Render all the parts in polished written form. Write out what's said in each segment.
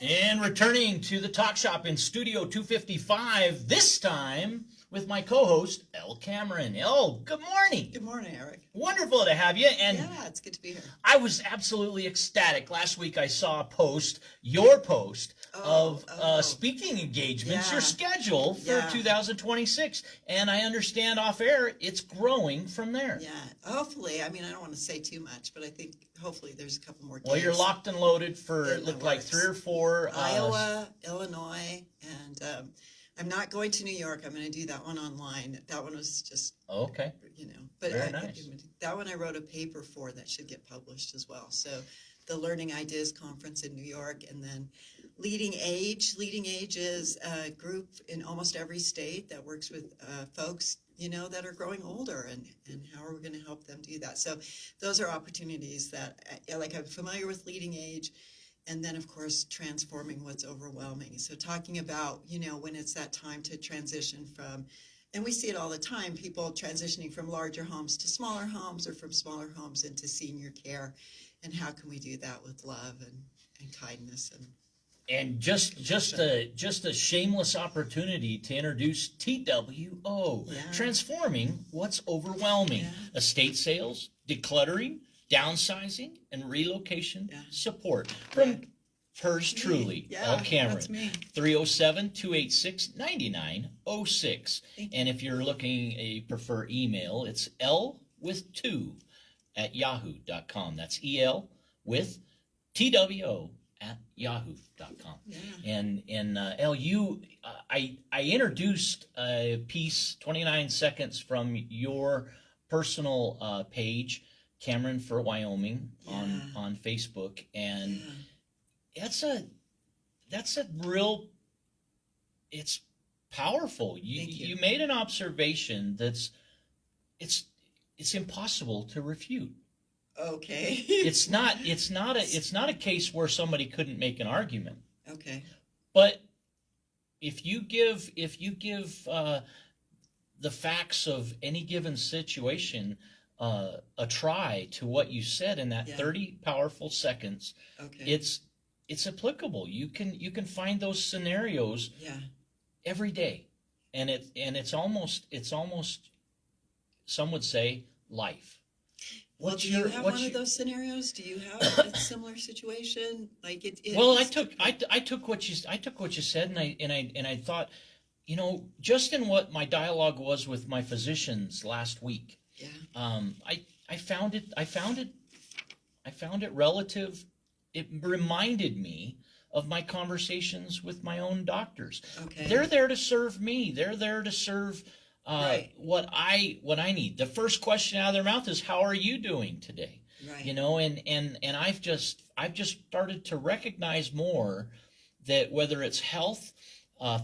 And returning to the Talk Shop in Studio 255, this time with my co-host, Elle Cameron. Elle, good morning. Good morning, Eric. Wonderful to have you. And yeah, it's good to be here. I was absolutely ecstatic. Last week I saw a post, your post, of speaking engagements, Yeah. your schedule for Yeah. 2026. And I understand off air it's growing from there. Yeah, hopefully. I mean, I don't want to say too much, but I think hopefully there's a couple more days. Well, you're locked and loaded for, In it the looked like works. 3 or 4. Iowa, Illinois, and I'm not going to New York. I'm going to do that one online. That one was just, Okay. But Very nice. that one I wrote a paper for that should get published as well. So the Learning Ideas Conference in New York, and then Leading Age. Leading Age is a group in almost every state that works with folks, that are growing older, and how are we going to help them do that? So those are opportunities that, I'm familiar with Leading Age, and then, of course, transforming what's overwhelming. So talking about, when it's that time to transition from, and we see it all the time, people transitioning from larger homes to smaller homes, or from smaller homes into senior care, and how can we do that with love and kindness And just a shameless opportunity to introduce TWO, Yeah. Transforming What's Overwhelming. Yeah. Estate sales, decluttering, downsizing, and relocation Yeah. support. From Yeah. hers truly, Yeah, Elle Cameron. that's me. 307-286-9906. Thank you. And if you're looking, you prefer email, it's l2@yahoo.com. That's EL with TWO@yahoo.com. Yeah. And Elle, I introduced a piece, 29 seconds from your personal page, Cameron for Wyoming, on Facebook, and that's a real, it's powerful. Thank you. You made an observation it's impossible to refute. Okay. It's not a case where somebody couldn't make an argument. Okay. But if you give the facts of any given situation a try to what you said in that 30 powerful seconds, Okay. it's applicable. You can find those scenarios every day, and it's almost some would say life. Well, do you have one of those scenarios? Do you have a similar situation? Like it? Well, I took what you said, and I thought, just in what my dialogue was with my physicians last week. Yeah. I found it relative. It reminded me of my conversations with my own doctors. Okay. They're there to serve me. They're there to serve what I need. The first question out of their mouth is, "How are you doing today?" Right. And I've just started to recognize more that whether it's health,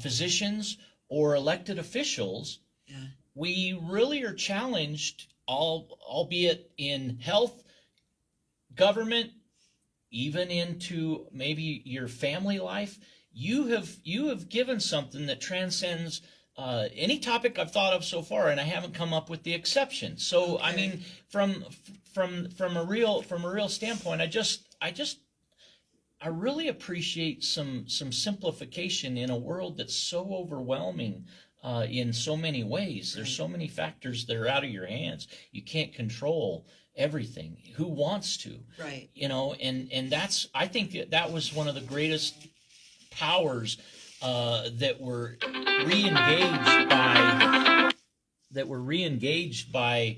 physicians, or elected officials, we really are challenged, albeit in health, government, even into maybe your family life. You have given something that transcends any topic I've thought of so far, and I haven't come up with the exception. So Okay. I mean, from a real standpoint, I really appreciate some simplification in a world that's so overwhelming in so many ways. There's so many factors that are out of your hands. You can't control everything. Who wants to? Right. And that's, I think that was one of the greatest powers that were re-engaged by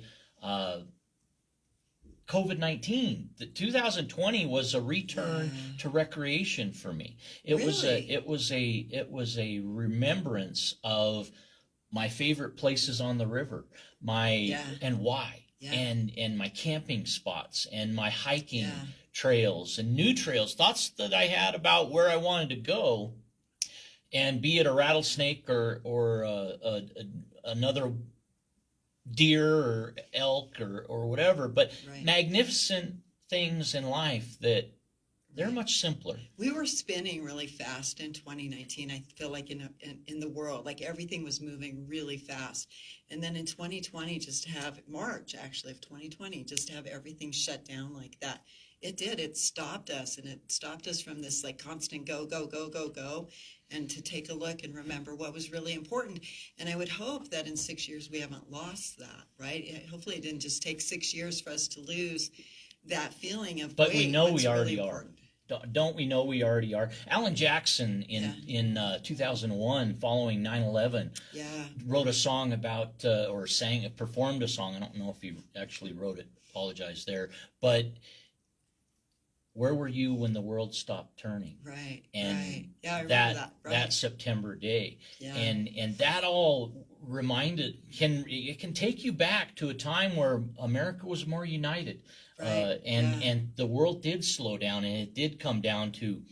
COVID-19. The 2020 was a return to recreation for me. It was a remembrance of my favorite places on the river, and why, and my camping spots, and my hiking trails and new trails, thoughts that I had about where I wanted to go, and be it a rattlesnake or another deer or elk or whatever, but magnificent things in life that they're much simpler. We were spinning really fast in 2019. I feel like in the world, like everything was moving really fast. And then in 2020, just to have March actually of 2020, just to have everything shut down like that, It did. It stopped us, and it stopped us from this like constant go, go, go, go, go, and to take a look and remember what was really important. And I would hope that in 6 years we haven't lost that, right? Hopefully it didn't just take 6 years for us to lose that feeling of, But we wait, know what's we already really are. important? Don't we know we already are? Alan Jackson in 2001, following 9/11, Yeah, wrote a song about or performed a song. I don't know if he actually wrote it. Apologize there, but where were you when the world stopped turning? right, And right. Yeah, I remember that that. Right. that September day, Yeah. and that all reminded can take you back to a time where America was more united, Right. and Yeah. the world did slow down, and it did come down to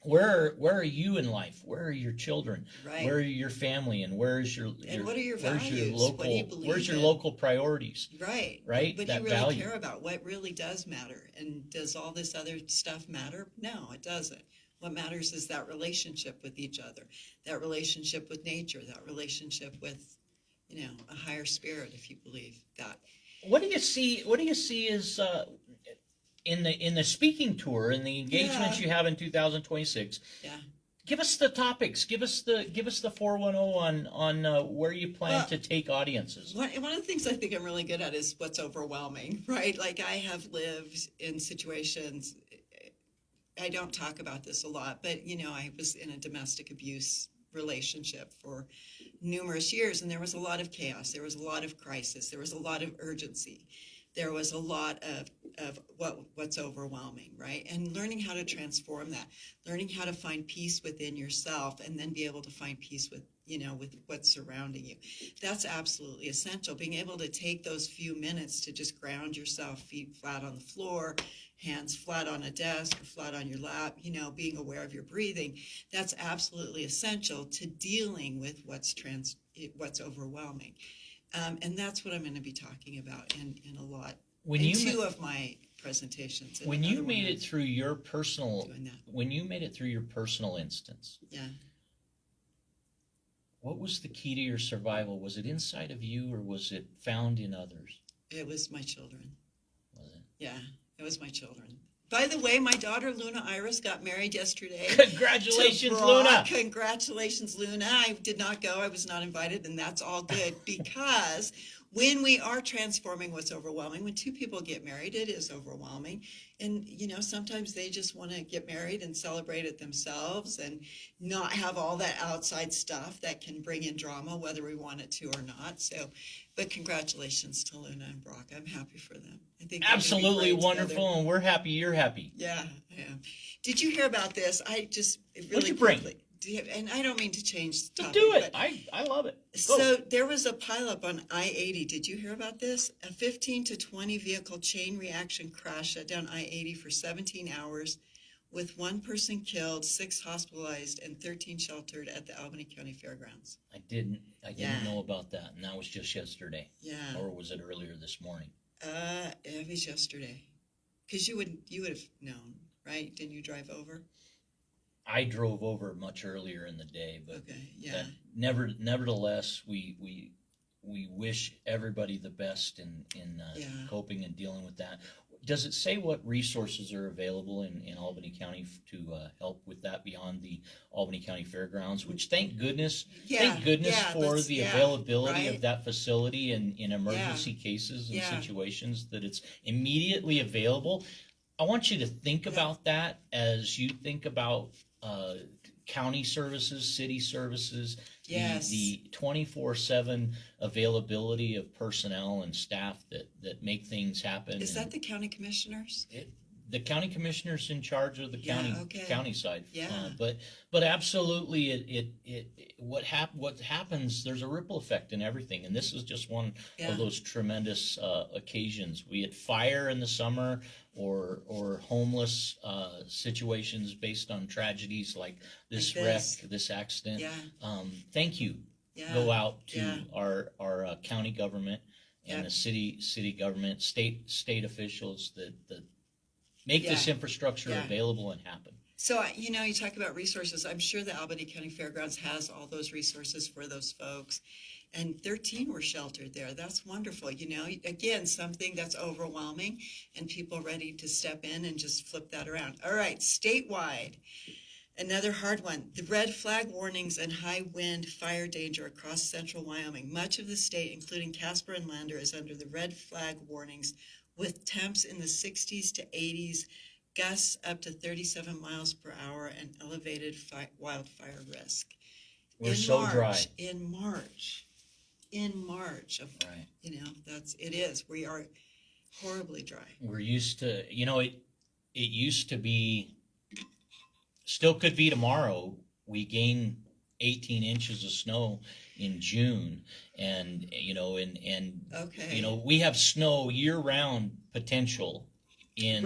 where are you in life? Where are your children? Right. Where are your family? And where's your And what are your where's values? your What do you local believe where's your in? local priorities? Right. Right? What do That you really value. care about? What really does matter? And does all this other stuff matter? No, it doesn't. What matters is that relationship with each other, that relationship with nature, that relationship with, a higher spirit, if you believe that. What do you see? What do you see as in the speaking tour and the engagements Yeah. you have in 2026? Yeah. Give us the topics. Give us the 410 on where you plan Well, to take audiences. One of the things I think I'm really good at is what's overwhelming, right? Like I have lived in situations, I don't talk about this a lot, but I was in a domestic abuse relationship for numerous years, and there was a lot of chaos. There was a lot of crisis. There was a lot of urgency. There was a lot of what's overwhelming, right? And learning how to transform that, learning how to find peace within yourself, and then be able to find peace with with what's surrounding you. That's absolutely essential. Being able to take those few minutes to just ground yourself, feet flat on the floor, hands flat on a desk or flat on your lap, being aware of your breathing. That's absolutely essential to dealing with what's overwhelming. And that's what I'm going to be talking about in a lot. When in you two of my presentations. And when you another one made I'm it through your personal doing that. when you made it through your personal instance, Yeah. what was the key to your survival? Was it inside of you, or was it found in others? It was my children. Was it? Yeah, it was my children. By the way, my daughter Luna Iris got married yesterday. Congratulations, to Brock. Luna! Congratulations, Luna. I did not go. I was not invited, and that's all good because when we are transforming what's overwhelming, when two people get married, it is overwhelming. And, sometimes they just want to get married and celebrate it themselves and not have all that outside stuff that can bring in drama, whether we want it to or not. So, but congratulations to Luna and Brock. I'm happy for them. I think they're gonna be Absolutely great wonderful, together. and we're happy you're happy. Yeah, I am. Did you hear about this? Really What'd you bring? quickly. And I don't mean to change the Just topic. do it. But, I love it. Go. so there was a pileup on I-80. Did you hear about this? A 15 to 20 vehicle chain reaction crash shut down I-80 for 17 hours with one person killed, 6 hospitalized, and 13 sheltered at the Albany County Fairgrounds. I didn't Yeah. know about that, and that was just yesterday, Yeah. or was it earlier this morning? It was yesterday. Because you would have known, right? Didn't you drive over? I drove over much earlier in the day, but Okay, yeah. that nevertheless, we wish everybody the best in Yeah. coping and dealing with that. Does it say what resources are available in Albany County to help with that beyond the Albany County Fairgrounds? Which thank goodness Yeah, for that's- the availability right? of that facility in emergency cases and Yeah. situations, that it's immediately available. I want you to think Yeah. about that as you think about county services, city services, Yes. the 24/7 availability of personnel and staff that make things happen. Is and that the county commissioners? the county commissioner's in charge of the Yeah, okay. county side? Yeah. But absolutely, what happens? There's a ripple effect in everything, and this is just one Yeah. of those tremendous occasions. We had fire in the summer, or homeless situations based on tragedies like this Like wreck, this. this accident. Yeah. Thank you. Yeah. Go out to Yeah. our county government and Yep. the city government, state officials that make this Yeah. infrastructure Yeah. available and happen. So, you talk about resources. I'm sure the Albany County Fairgrounds has all those resources for those folks. and 13 were sheltered there. That's wonderful. You know, again, something that's overwhelming and people ready to step in and just flip that around. All right, statewide. Another hard one. The red flag warnings and high wind fire danger across central Wyoming. Much of the state, including Casper and Lander, is under the red flag warnings with temps in the 60s to 80s, gusts up to 37 miles per hour, and elevated wildfire risk. We're so dry. In March, Right. you know, it is. We are horribly dry. We're used to, you know, it used to be, still could be tomorrow. We gain 18 inches of snow in June, and you know, and Okay. you know, we have snow year-round potential in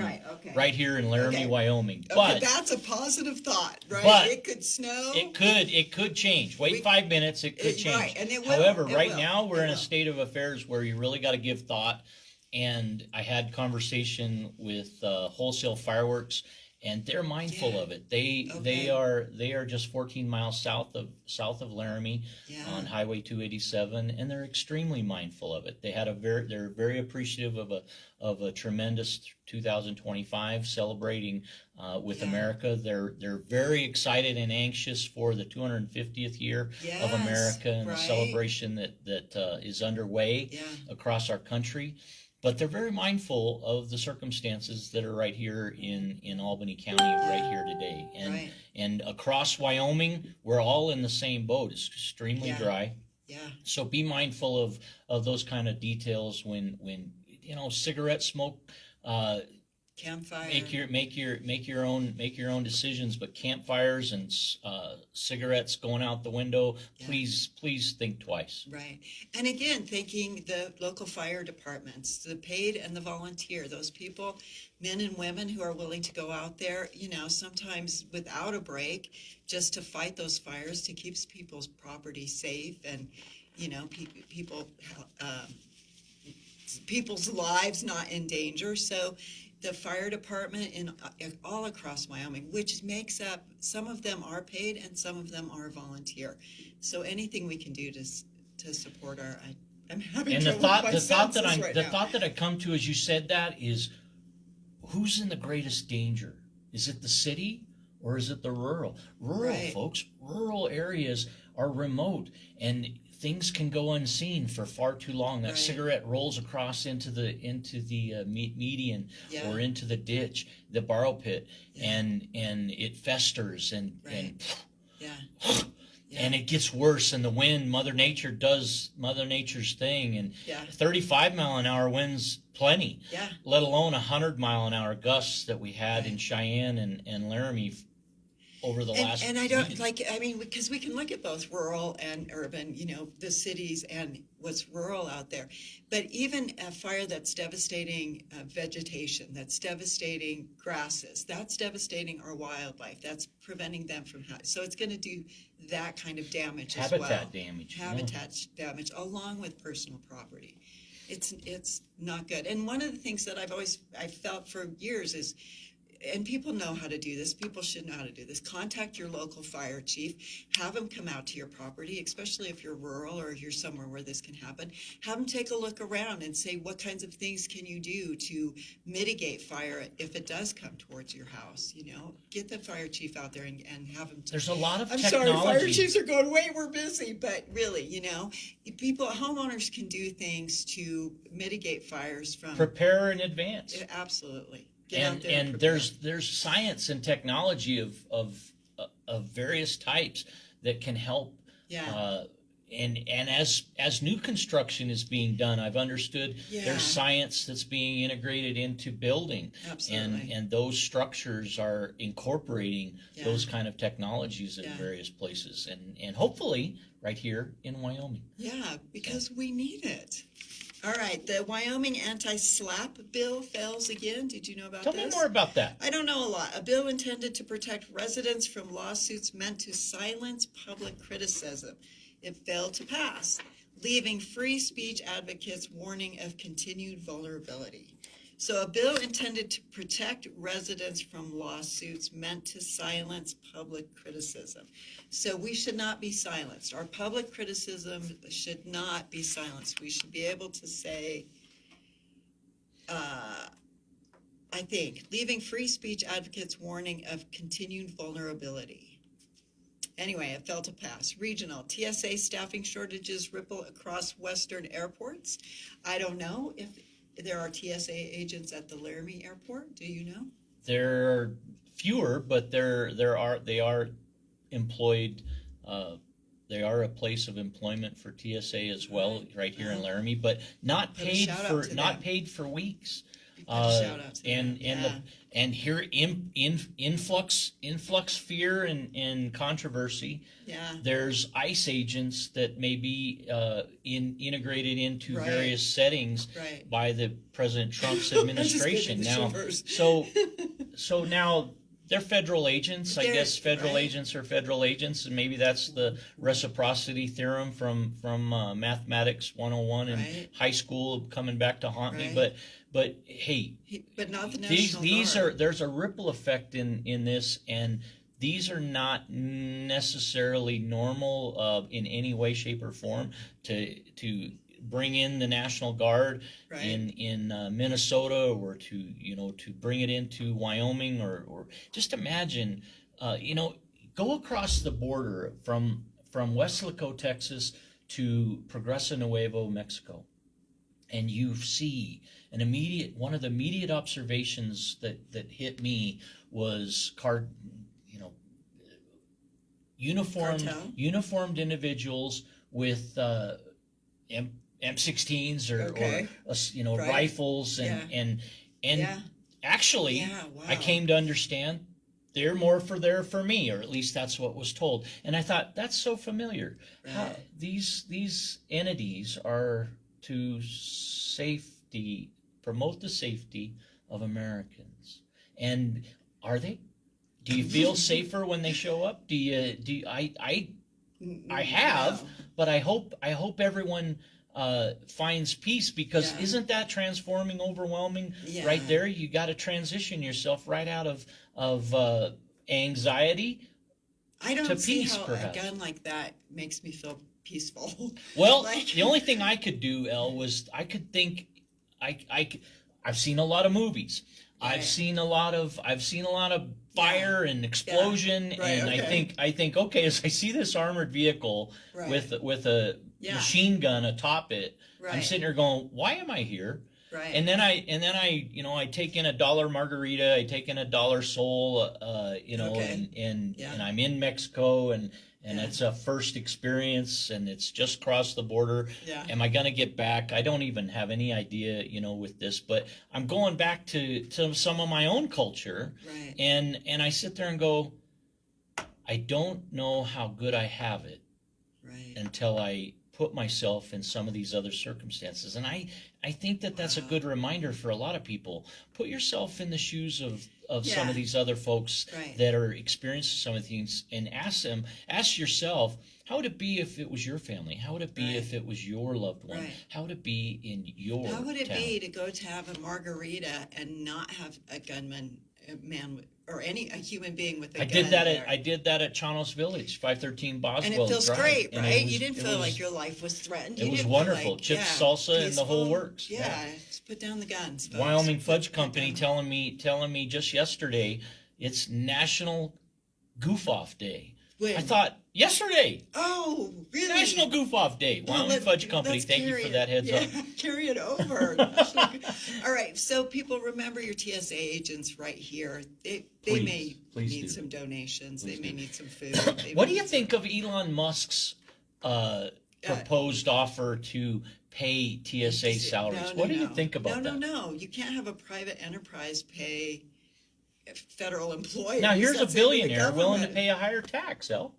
Right here in Laramie, Okay. Wyoming. Okay, But that's a positive thought, right? but It could snow. it could change. Wait 5 minutes, it could change. Right, and it will. However, It right will. now we're It in a will. state of affairs where you really got to give thought. And I had conversation with Wholesale Fireworks, and they're mindful Yeah. of it. They Okay. are just 14 miles south of Laramie Yeah. on Highway 287, and they're extremely mindful of it. They're very appreciative of a tremendous 2025 celebrating with Yeah. America. They're very excited and anxious for the 250th year of Yes, America and the right. celebration that is underway Yeah. across our country. But they're very mindful of the circumstances that are right here in Albany County right here today. Right. And across Wyoming, we're all in the same boat. It's extremely Yeah. dry. Yeah. So be mindful of those kind of details when you know, cigarette smoke, Campfire. make your own decisions, but campfires and cigarettes going out the window, Yeah. please think twice. Right. And again, thanking the local fire departments, the paid and the volunteer, those people, men and women who are willing to go out there, you know, sometimes without a break, just to fight those fires, to keep people's property safe and, you know, people's lives not in danger. So the fire department in all across Wyoming, which makes up, some of them are paid and some of them are volunteer. So anything we can do to support I'm having And the trouble with my thought senses right now. that I come to as you said that is, who's in the greatest danger? Is it the city or is it the rural? Right. Folks, rural areas are remote and things can go unseen for far too long. That Right. cigarette rolls across into the median Yeah. or into the ditch, the borrow pit, Yeah. and it festers and Yeah. and it gets worse, and the wind, Mother Nature does Mother Nature's thing, and Yeah. 35 mile an hour winds plenty, Yeah. let alone 100 mile an hour gusts that we had in Right. Cheyenne and Laramie over the last And I don't week. because we can look at both rural and urban, you know, the cities and what's rural out there. But even a fire that's devastating vegetation, that's devastating grasses, that's devastating our wildlife, that's preventing them from so it's going to do that kind of damage as well. Habitat damage. yeah. Habitat damage along with personal property. It's not good. And one of the things that I've felt for years is, and people know how to do this, people should know how to do this, contact your local fire chief, have them come out to your property, especially if you're rural or you're somewhere where this can happen. Have them take a look around and say, what kinds of things can you do to mitigate fire if it does come towards your house? You know, get the fire chief out there and have them. There's a lot of I'm technology. sorry, fire chiefs are going, wait, we're busy. But really, you know, homeowners can do things to mitigate fires from. Prepare in advance. Absolutely. Get out there And prepare. there's science and technology of various types that can help. Yeah. And as new construction is being done, I've understood Yeah. there's science that's being integrated into building, Absolutely. and those structures are incorporating Yeah. those kind of technologies in Yeah. various places, and hopefully right here in Wyoming. Yeah, because we need it. All right, the Wyoming anti-SLAPP bill fails again. Did you know about Tell this? me more about that. I don't know a lot. A bill intended to protect residents from lawsuits meant to silence public criticism. It failed to pass, leaving free speech advocates warning of continued vulnerability. So a bill intended to protect residents from lawsuits meant to silence public criticism. So we should not be silenced. Our public criticism should not be silenced. We should be able to say, I think, leaving free speech advocates warning of continued vulnerability. Anyway, it fell to pass. Regional, TSA staffing shortages ripple across Western airports. I don't know if there are TSA agents at the Laramie Airport. Do you know? There are fewer, but they are employed. They are a place of employment for TSA as well, right here in Laramie, but not paid for weeks. Shout out to And them. and here influx fear and controversy. Yeah. There's ICE agents that may be integrated into Right. various settings Right. by the President Trump's administration. Just getting Now, the shivers. so now they're federal agents. I They're- guess federal right. agents are federal agents, and maybe that's the reciprocity theorem from Mathematics 101 in Right. high school coming back to haunt me. Right. But hey, But not the these National Guard. there's a ripple effect in this, and these are not necessarily normal in any way, shape, or form to bring in the National Guard Right. in Minnesota, or to bring it into Wyoming, or just imagine, go across the border from Weslaco, Texas to Progreso Nuevo, Mexico, and you see one of the immediate observations that hit me was Cartel? uniformed individuals with M16s Okay. or Right. rifles Yeah. and Yeah. actually Yeah, wow. I came to understand they're more for me, or at least that's what was told. And I thought, that's so familiar. How Right. these entities are to promote the safety of Americans. And are they? Do you feel safer when they show up? I have, No. but I hope everyone finds peace, because Yeah. isn't that transforming, overwhelming? Yeah. Right there, you got to transition yourself right out of anxiety. I don't to see peace, how perhaps. a gun like that makes me feel peaceful. Well, Like- the only thing I could do, Elle, was I could think. I've seen a lot of movies. Right. I've seen a lot of fire and explosion, Right, and okay. I think okay, as I see this armored vehicle Right. with a Yeah. machine gun atop it, I'm Right. sitting there going, why am I here? Right. And then I take in $1 margarita, I take in $1 Sol, Okay. and Yeah. I'm in Mexico, and Yeah. it's a first experience, and it's just crossed the border. Yeah. Am I going to get back? I don't even have any idea, with this, but I'm going back to some of my own culture, Right. and I sit there and go, I don't know how good I have it Right. until I put myself in some of these other circumstances. And I think that's a Wow. good reminder for a lot of people. Put yourself in the shoes of some Yeah. of these other folks Right. that are experiencing some of these, and ask yourself, how would it be if it was your family? How would it be Right. if it was your loved one? Right. How would it be in your How would it town? be to have a margarita and not have a gunman, a man, or a human being with a I gun? did that there? at Chanos Village, 513 Boswell And it feels Drive. great, And right? it was- You didn't it feel was- like your life was threatened. it You was didn't feel wonderful. like, Chips, salsa, and the whole peaceful. works. Yeah, just put down the guns, folks. Wyoming Put Fudge the Company gun- telling me just yesterday it's National Goof Off Day. When? I thought yesterday, Oh, really? National Goof Off Day. Well, Wyoming Fudge Company, let's thank you carry for it. that heads Yeah, up. carry it over. All right, so people, remember your TSA agents right here. They Please, may please need do. some donations. Please they may do. need some food. They What may do you need think of Elon Musk's proposed offer to pay TSA salaries? No, What do you no. think about that? No. You can't have a private enterprise pay federal employees. Now here's a That's into the billionaire willing to government. pay a higher tax, El.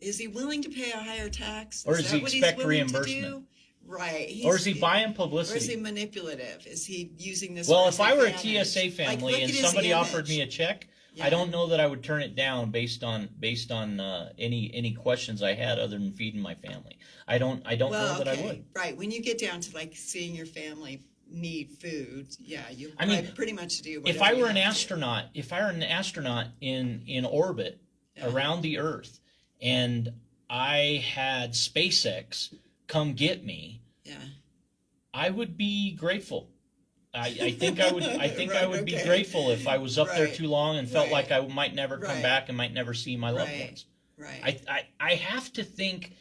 Is he willing to pay a higher tax? Or does that he what he's expect willing to reimbursement? do? Right. Or is he buying Or is he publicity? manipulative? Is he using this? Well, for if his I were a advantage? TSA Like, family look and at his somebody offered me a image. check, Yeah. I don't know that I would turn it down based on any questions I had other than feeding my family. I don't know that I would. Right. When you get down to like seeing your family need food, yeah, you I mean, pretty much do. If I were an astronaut, in orbit Yeah. around the Earth, and I had SpaceX come get me, Yeah. I would be grateful. I think I would. I think I Right, would be okay. grateful if I was up there Right, too long and felt right, like I might never come right, back and might never see my loved right, ones. right. I have to think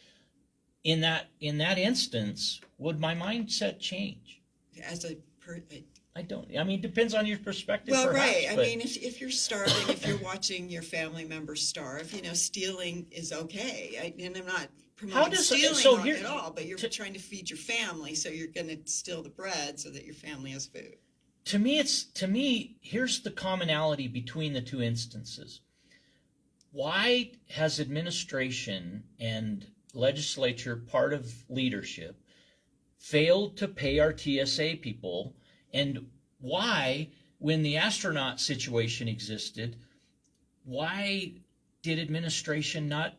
in that instance, would my mindset change? As a I don't. I mean, it depends on your perspective. well, perhaps, right. I but mean, if you're starving, if you're watching your family members starve, stealing is okay. And I'm not promoting does- stealing so here- at all, but you're to- trying to feed your family, so you're going to steal the bread so that your family has food. to me, here's the commonality between the two instances. Why has administration and legislature, part of leadership, failed to pay our TSA people? And why, when the astronaut situation existed, why did administration not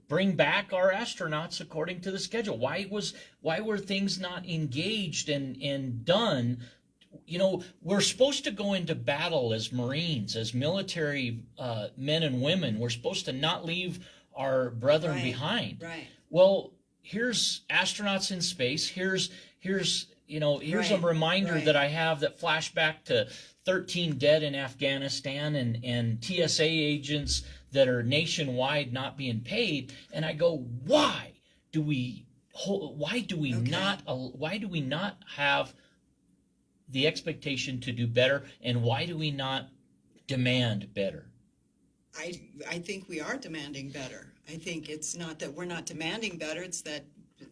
bring back our astronauts according to the schedule? Why were things not engaged and done? We're supposed to go into battle as Marines, as military men and women. We're supposed to not leave our brethren Right, behind. right. Well, here's astronauts in space. Here's a Right, reminder right. that I have that flashback to 13 dead in Afghanistan and TSA agents that are nationwide not being paid. And I go, why do we Okay. not have the expectation to do better, and why do we not demand better? I think we are demanding better. I think it's not that we're not demanding better, it's that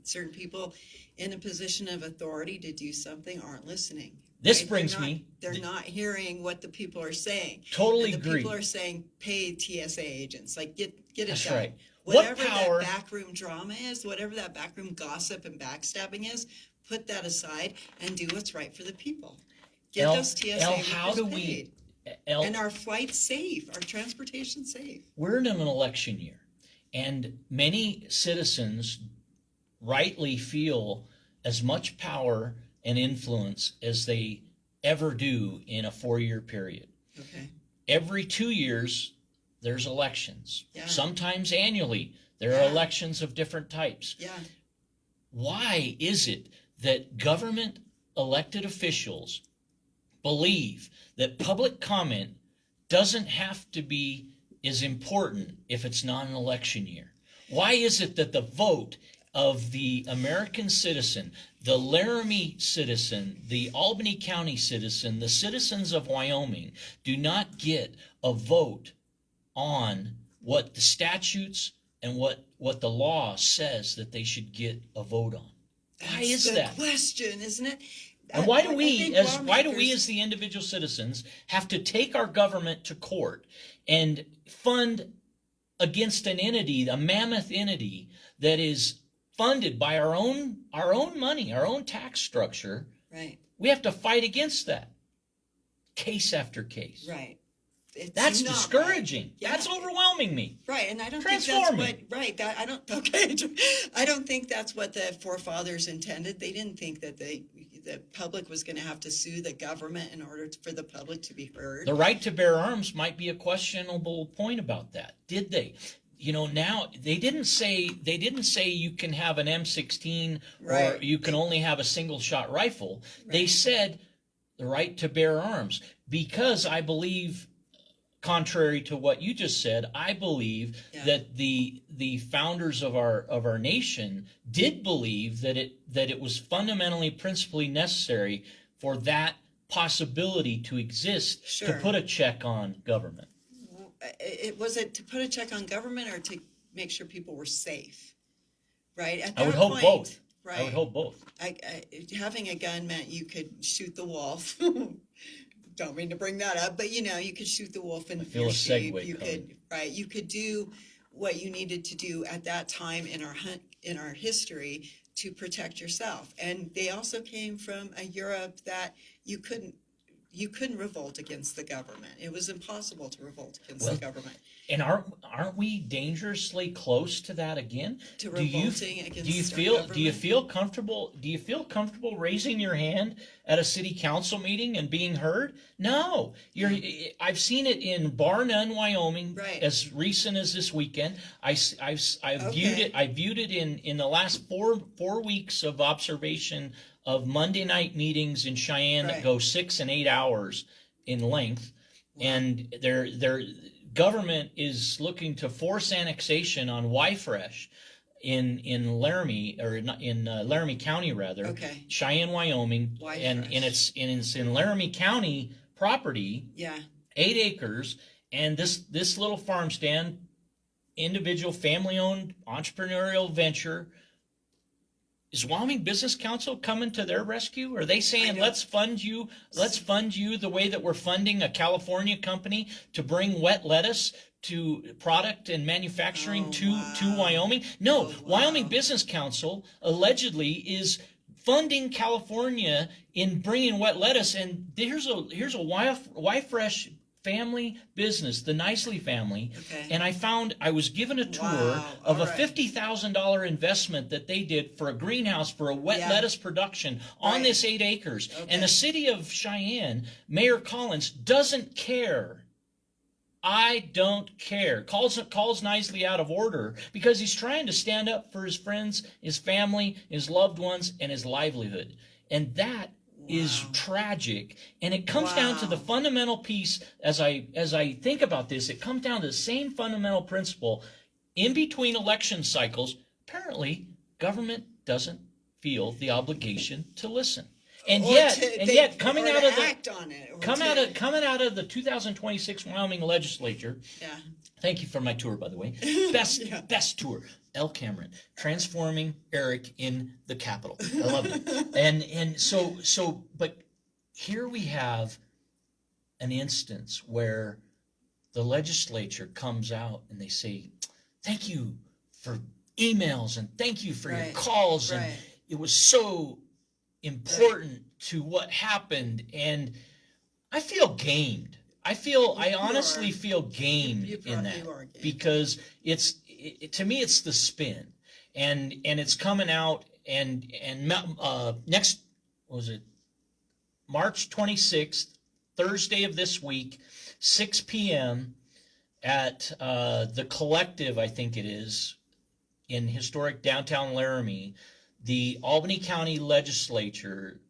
certain people in a position of authority to do something aren't listening. This right? brings They're not- me- They're not hearing what the people are saying. Totally And the agree. people are saying, pay TSA agents, like get it That's done. right. What Whatever power- that backroom drama is, whatever that backroom gossip and backstabbing is, put that aside and do what's right for the people. Get those TSA how workers do paid. El, And our flights safe, our transportation safe. we're in an election year, and many citizens rightly feel as much power and influence as they ever do in a 4-year period. Okay. Every 2 years, there's elections. Yeah. Sometimes annually, there are Yeah. elections of different types. Yeah. Why is it that government elected officials believe that public comment doesn't have to be as important if it's not an election year? Why is it that the vote of the American citizen, the Laramie citizen, the Albany County citizen, the citizens of Wyoming do not get a vote on what the statutes and what the law says that they should get a vote on? Why That's is the that? question, isn't it? And why do I we think as lawmakers- the individual citizens have to take our government to court and fund against an entity, a mammoth entity that is funded by our own money, our own tax structure? Right, We have to fight against that. Case after case. right. It's That's not discouraging. right. Yeah. That's overwhelming me. Right, and I don't Transform think that's what, right, that, I don't think that's what the forefathers intended. They didn't think that the public was gonna have to sue the government in order for the public to be heard. The right to bear arms might be a questionable point about that. Did they? Now they didn't say you can have an M16 or Right. you can only have a single shot rifle. They Right. said the right to bear arms, because I believe, contrary to what you just said, I believe Yeah. that the founders of our nation did believe that it was fundamentally, principally necessary for that possibility to exist, to Sure. put a check on government. Was it to put a check on government or to make sure people were safe? Right, at I would that hope point, both. Right. I would hope both. Having a gun meant you could shoot the wolf. Don't mean to bring that up, but you could shoot the wolf in I feel your a sheep. segue You coming. could, you could do what you needed to do at that time in our history to protect yourself. And they also came from a Europe that you couldn't you couldn't revolt against the government. It was impossible to revolt against Well, the government. And aren't we dangerously close to that again? To Do you revolting against do you our feel do you government? feel comfortable raising your hand at a city council meeting and being heard? No. I've seen it in Bar None, Wyoming, Right. as recent as this weekend. I've viewed Okay. it in the last four weeks of observation of Monday night meetings in Cheyenne that Right. go 6 and 8 hours in length. Wow. And their government is looking to force annexation on Y-Fresh in Laramie, or in Laramie County rather, Okay. Cheyenne, Wyoming, and Y-Fresh. it's in Laramie County property, Yeah. 8 acres, and this little farm stand, individual family-owned entrepreneurial venture. Is Wyoming Business Council coming to their rescue? Are they saying, let's fund you the way that we're funding a California company to bring wet lettuce to product and manufacturing to Wyoming? No, wow. Wyoming Business Council allegedly is funding California in bringing wet lettuce, and here's a Y-Fresh family business, the Nicely family, Okay. and I was given a tour Wow. of All a right. $50,000 investment that they did for a greenhouse for a wet Yeah. lettuce production on Right. this 8 acres. Okay. And the city of Cheyenne, Mayor Collins, doesn't care. I don't care. Calls Nicely out of order because he's trying to stand up for his friends, his family, his loved ones, and his livelihood. And that is Wow. tragic. And it comes down to the Wow. fundamental piece. As I think about this, it comes down to the same fundamental principle. In between election cycles, apparently government doesn't feel the obligation to listen. And Or yet, to and think- yet, or coming to out of the act on it, or coming to- out of the 2026 Wyoming legislature. Yeah. Thank you for my tour, by the way. Best Yeah. best tour. El Cameron, transforming Eric in the Capitol. I love it. And so, but here we have an instance where the legislature comes out and they say, "Thank you for emails and thank you for your Right. calls, and Right. it was so important to what happened." And I feel gamed. I honestly feel gamed You in probably that are gamed. because to me it's the spin, and it's coming out, and next, what was it, March 26th, Thursday of this week, 6 p.m. at the Collective, I think it is, in historic downtown Laramie, the Albany County Legislature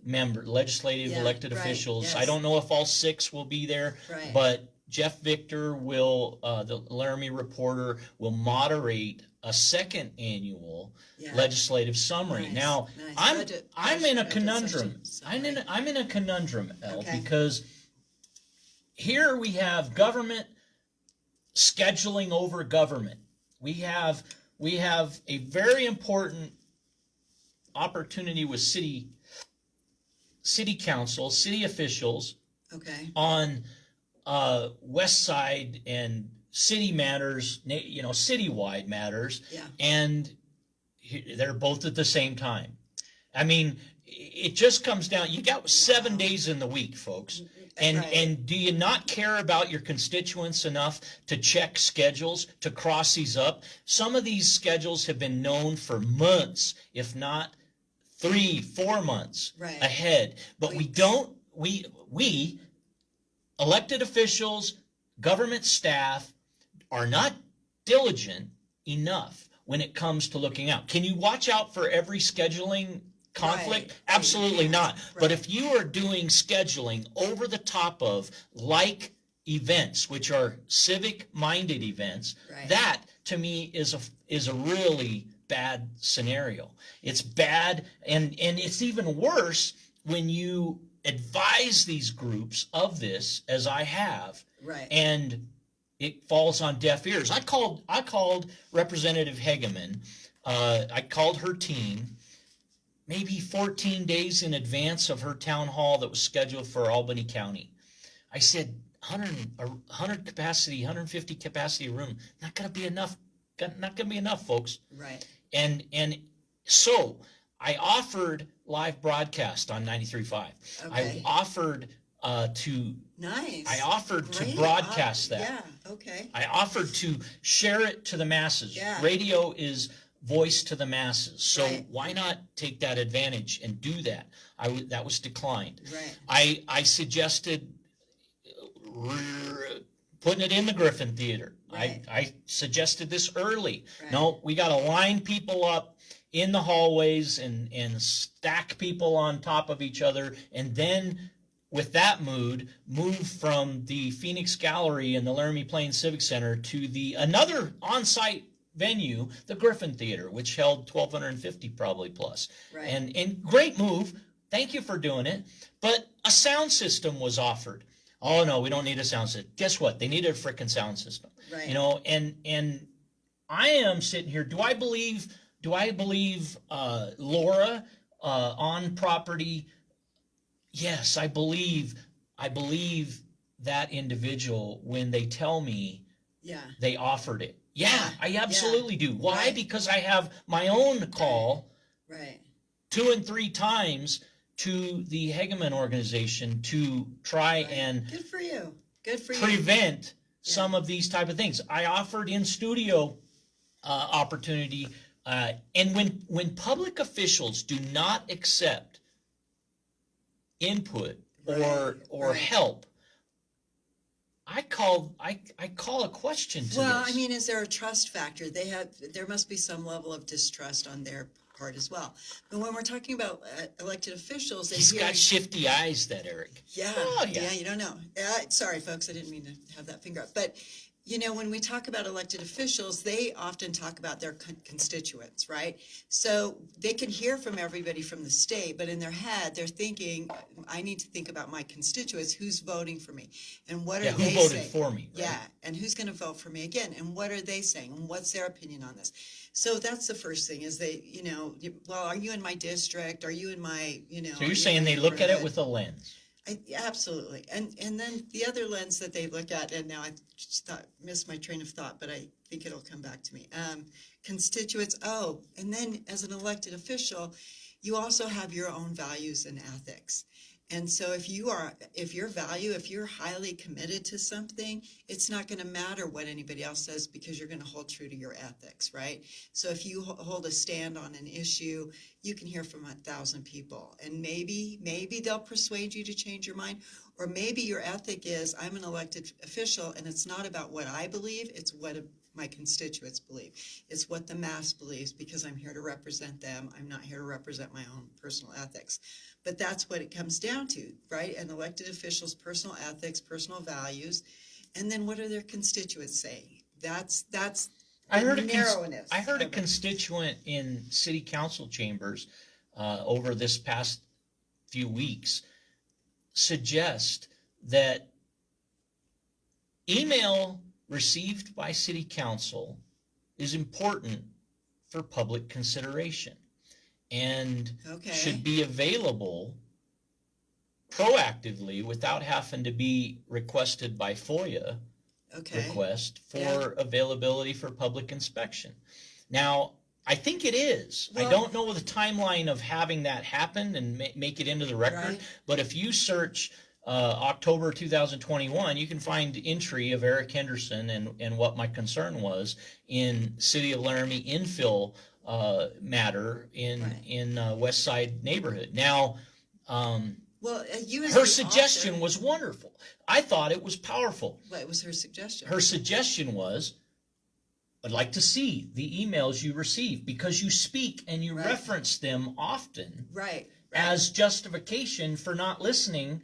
legislative Yeah, elected right, officials. yes. I don't know if all 6 will be there, Right. but Jeff Victor will, the Laramie Reporter, will moderate a second annual Yeah. legislative summary. Nice, now, nice. I'm in a Budget conundrum. session summary. I'm in a conundrum, Elle, Okay. because here we have government scheduling over government. We have a very important opportunity with city council, city officials Okay. on West Side and city matters, citywide matters, Yeah. and they're both at the same time. I mean, it just comes down. You got 7 days in the week, folks. And Right. and do you not care about your constituents enough to check schedules, to cross these up? Some of these schedules have been known for months, if not 3-4 months Right. ahead. But Weeks. we elected officials, government staff are not diligent enough when it comes to looking out. Can you watch out for every scheduling conflict? Right. Absolutely Yeah. not. But Right. if you are doing scheduling over the top of like events, which are civic minded events, Right. that to me is a really bad scenario. It's bad, and it's even worse when you advise these groups of this, as I have, Right. and it falls on deaf ears. I called Representative Hegeman. I called her team maybe 14 days in advance of her town hall that was scheduled for Albany County. I said, 100 capacity, 150 capacity room, not going to be enough. Not going to be enough, folks. Right. And so I offered live broadcast on 93.5. Okay. I offered to Nice. I offered to Great. broadcast that. Yeah. Okay. I offered to share it to the masses. Yeah. Radio is voice to the masses. So Right. why not take that advantage and do that? That was declined. Right. I suggested putting it in the Griffin Theater. Right. I suggested this early. Right. No, we got to line people up in the hallways and stack people on top of each other, and then with that move from the Phoenix Gallery in the Laramie Plains Civic Center to another on-site venue, the Griffin Theater, which held 1,250 probably plus. Right. And great move. Thank you for doing it. But a sound system was offered. Oh no, we don't need a sound system. Guess what? They needed a frickin' sound system. Right. You know, and I am sitting here. Do I believe Laura on property? Yes, I believe that individual when they tell me Yeah. they offered it. Yeah, I absolutely do. Why? Right. Because I have my own call Right. 2 and 3 times to the Hegeman organization to try Right. and Good for you. Good for you. prevent some of these type of things. I offered in studio opportunity, and when public officials do not accept input or Right. help, I call a question to Well, this. I mean, is there a trust factor? There must be some level of distrust on their part as well. But when we're talking about elected officials, they He's hear, got shifty eyes, that Eric. yeah, Oh, yeah. yeah, you don't know. Sorry, folks, I didn't mean to have that finger up. But you know, when we talk about elected officials, they often talk about their constituents, right? So they can hear from everybody from the state, but in their head, they're thinking, I need to think about my constituents, who's voting for me, and what are Yeah, they who voted saying? for me? Right? Yeah, and who's going to vote for me again, and what are they saying, and what's their opinion on this? So that's the first thing is they, you know, well, are you in my district? Are you in my, you know? So you're saying they look at it with a lens. Absolutely. And then the other lens that they look at, and now I just missed my train of thought, but I think it'll come back to me. Constituents, and then as an elected official, you also have your own values and ethics. And so if you're highly committed to something, it's not going to matter what anybody else says because you're going to hold true to your ethics, right? So if you hold a stand on an issue, you can hear from 1,000 people, and maybe they'll persuade you to change your mind, or maybe your ethic is, I'm an elected official and it's not about what I believe, it's what my constituents believe. It's what the mass believes because I'm here to represent them. I'm not here to represent my own personal ethics. But that's what it comes down to, right? An elected official's personal ethics, personal values, and then what are their constituents saying? That's I heard narrowness. I heard a constituent in city council chambers over this past few weeks suggest that email received by city council is important for public consideration and should be available proactively without having to be requested by FOIA request for availability for public inspection. Now, I think it is. I don't know the timeline of having that happen and make it into the record, but if you search October 2021, you can find entry of Eric Henderson and what my concern was in City of Laramie infill matter in West Side neighborhood. Now, her suggestion was wonderful. I thought it was powerful. What was her suggestion? Her suggestion was, I'd like to see the emails you receive because you speak and you reference them often as justification for not listening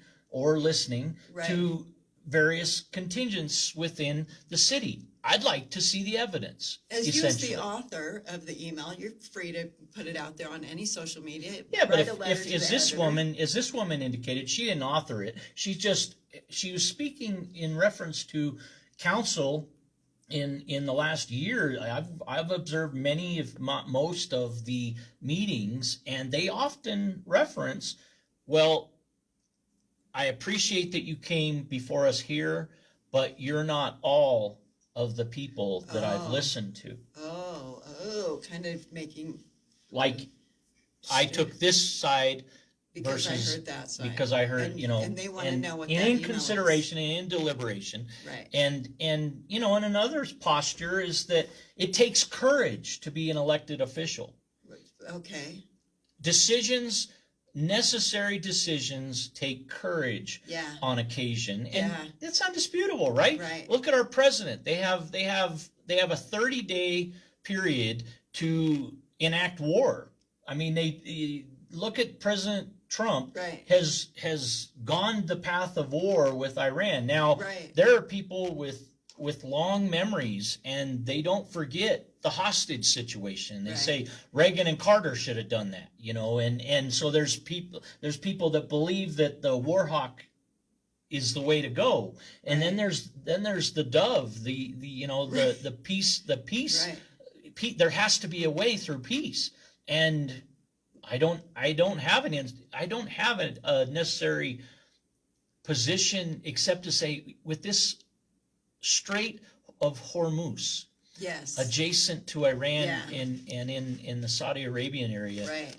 to various contingents within the city. I'd like to see the evidence. As you as the author of the email, you're free to put it out there on any social media. Yeah, but if this woman indicated, she didn't author it. She was speaking in reference to council in the last year. I've observed many, if not most, of the meetings, and they often reference, well, I appreciate that you came before us here, but you're not all of the people that I've listened to. Kind of making... Like, I took this side because I versus heard that side. because I heard, And- you know, and they wanna and know what and that in email is. consideration and in deliberation, Right. and you know, and another posture is that it takes courage to be an elected official. Okay. Necessary decisions take courage Yeah. on occasion, and Yeah. it's undisputable, right? Right. Look at our president. They have a 30-day period to enact war. I mean, they look at President Trump Right. has gone the path of war with Iran. Now, Right. there are people with long memories, and they don't forget the hostage situation. They Right. say Reagan and Carter should have done that, you know, and so there's people that believe that the war hawk is the way to go, and then there's the dove, the you know, the peace Right. there has to be a way through peace, and I don't have a necessary position except to say, with this Strait of Hormuz Yes. adjacent to Iran Yeah. and in the Saudi Arabian area, Right.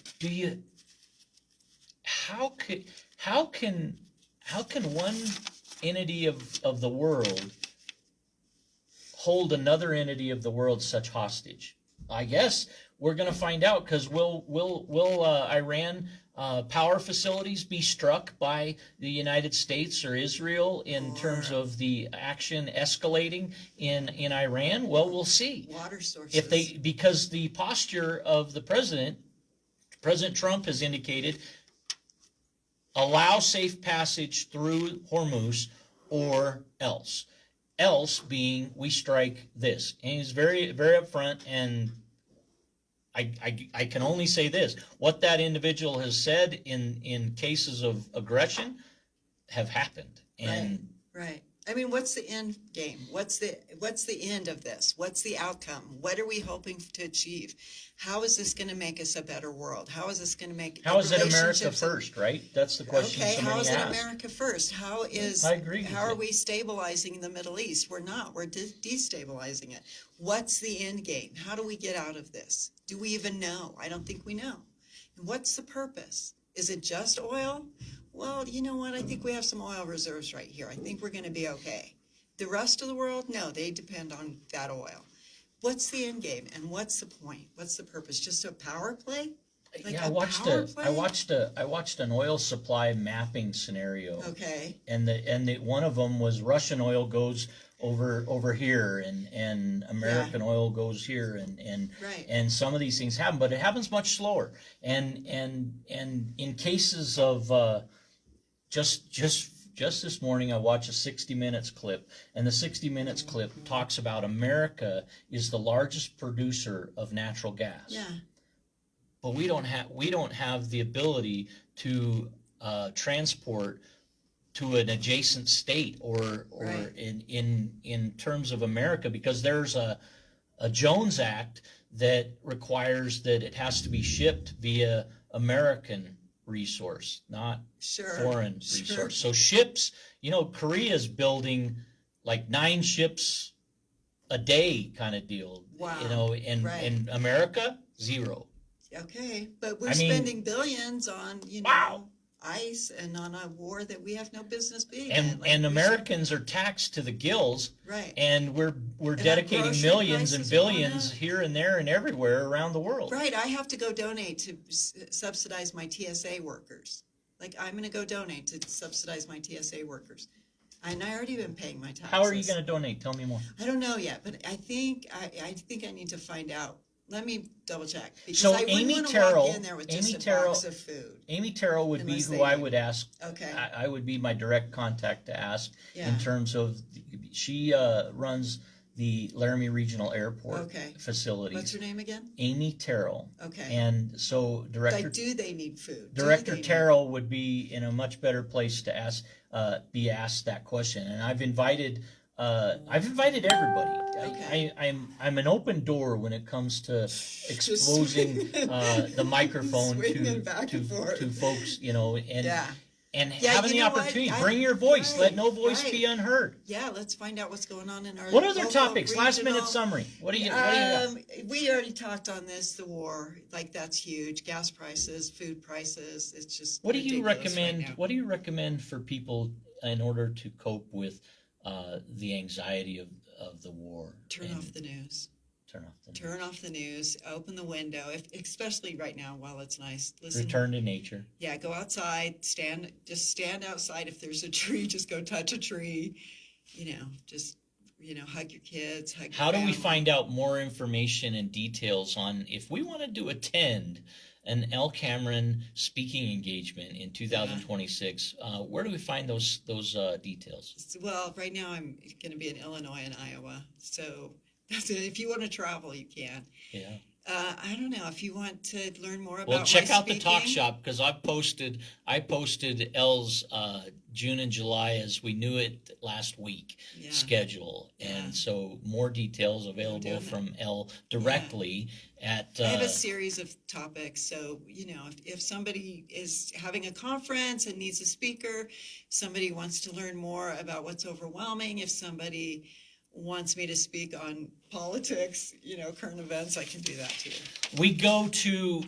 how can one entity of the world hold another entity of the world such hostage? I guess we're going to find out, because will Iran power facilities be struck by the United States or Israel in terms of the action escalating in Iran? Well, we'll see. Water sources. Because the posture of the President Trump has indicated, allow safe passage through Hormuz or else. Else being, we strike this. And he's very, very upfront, and I can only say this: what that individual has said in cases of aggression have happened. And Right. I mean, what's the end game? What's the end of this? What's the outcome? What are we hoping to achieve? How is this going to make us a better world? How is this going to make how is it America relationships- first, right? That's the question Okay, so how many is it ask. America first? How is I agree with how are you. we stabilizing the Middle East? We're not. We're destabilizing it. What's the end game? How do we get out of this? Do we even know? I don't think we know. And what's the purpose? Is it just oil? Well, you know what? I think we have some oil reserves right here. I think we're going to be okay. The rest of the world, no, they depend on that oil. What's the end game, and what's the point? What's the purpose? Just a power play? Like Yeah, a power play? I watched an oil supply mapping scenario. Okay. And one of them was Russian oil goes over here, and American oil goes here, and Right. and some of these things happen, but it happens much slower. And in cases of just this morning, I watched a 60 Minutes clip, and the 60 Minutes clip talks about America is the largest producer of natural gas. Yeah. But we don't have the ability to transport to an adjacent state or Right. in terms of America, because there's a Jones Act that requires that it has to be shipped via American resource, not Sure. foreign Sure. resource. So ships, you know, Korea's building like 9 ships a day kind of deal. Wow. You know, and Right. in America, 0. Okay, but we're I mean- spending billions on, Wow. ICE and on a war that we have no business being in. And Like, and we should- Americans are taxed to the gills, Right. and we're our dedicating grocery millions and prices are going billions up. here and there and everywhere around the world. Right, I have to go donate to subsidize my TSA workers. Like, I'm gonna go donate to subsidize my TSA workers. And I already been paying my taxes. How are you going to donate? Tell me more. I don't know yet, but I think I need to find out. Let me double check. Because So I wouldn't Amy wanna Terrell- walk in there with just Amy a Terrell- box of food. Amy Terrell would be Unless who they I do. would ask. Okay. I would be my direct contact to ask Yeah. in terms of she runs the Laramie Regional Airport Okay. facilities. What's her name again? Amy Terrell. Okay. And so Like, do they need food? Do Director they need- Terrell would be in a much better place to be asked that question. And I've invited everybody. Okay. I'm an open door when it comes to exposing the microphone Swinging back and forth. to folks, you know, and Yeah. and Yeah, having you the know what? opportunity, bring your voice. Let no voice right. be unheard. Yeah, let's find out what's going on in our What other local, topics? Last minute regional. summary. What do you got? We already talked on this, the war. Like, that's huge. Gas prices, food prices. It's just What do you ridiculous recommend? right now. What do you recommend for people in order to cope with the anxiety of the war? Turn off the news. Turn off the news. Turn off the news. Open the window. Especially right now while it's nice. Listen. Return to nature. Yeah, go outside. Just stand outside. If there's a tree, just go touch a tree. Just hug your kids. Hug your How do we family. find out more information and details on if we wanted to attend an El Cameron speaking engagement in 2026? Where do we find those details? Well, right now I'm going to be in Illinois and Iowa, so that's it. If you want to travel, you can. Yeah. I don't know if you want to learn more about. Well, check my out the talk speaking. shop because I posted Elle's June and July as we knew it last week Yeah. schedule, Yeah. and so more details available doing it. from Elle directly at. I have a series of topics, so if somebody is having a conference and needs a speaker, somebody wants to learn more about what's overwhelming, if somebody wants me to speak on politics, current events, I can do that too. We go to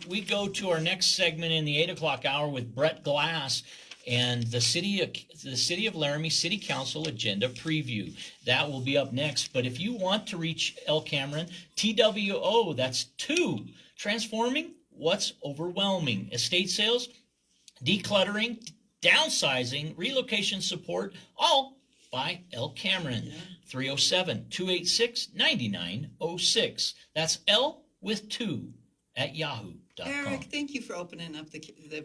our next segment in the 8 o'clock hour with Brett Glass and the city of Laramie City Council agenda preview. That will be up next. But if you want to reach El Cameron, TWO, that's 2, transforming what's overwhelming. Estate sales, decluttering, downsizing, relocation support, all by El Cameron. 307-286-9906. That's L with 2 at yahoo.com. Eric, thank you for opening up the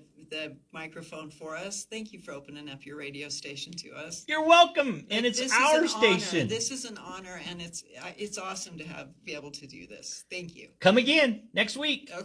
microphone for us. Thank you for opening up your radio station to us. You're welcome, and it's This is our an station. honor. This is an honor, and it's awesome to be able to do this. Thank you. Come again next week. Okay.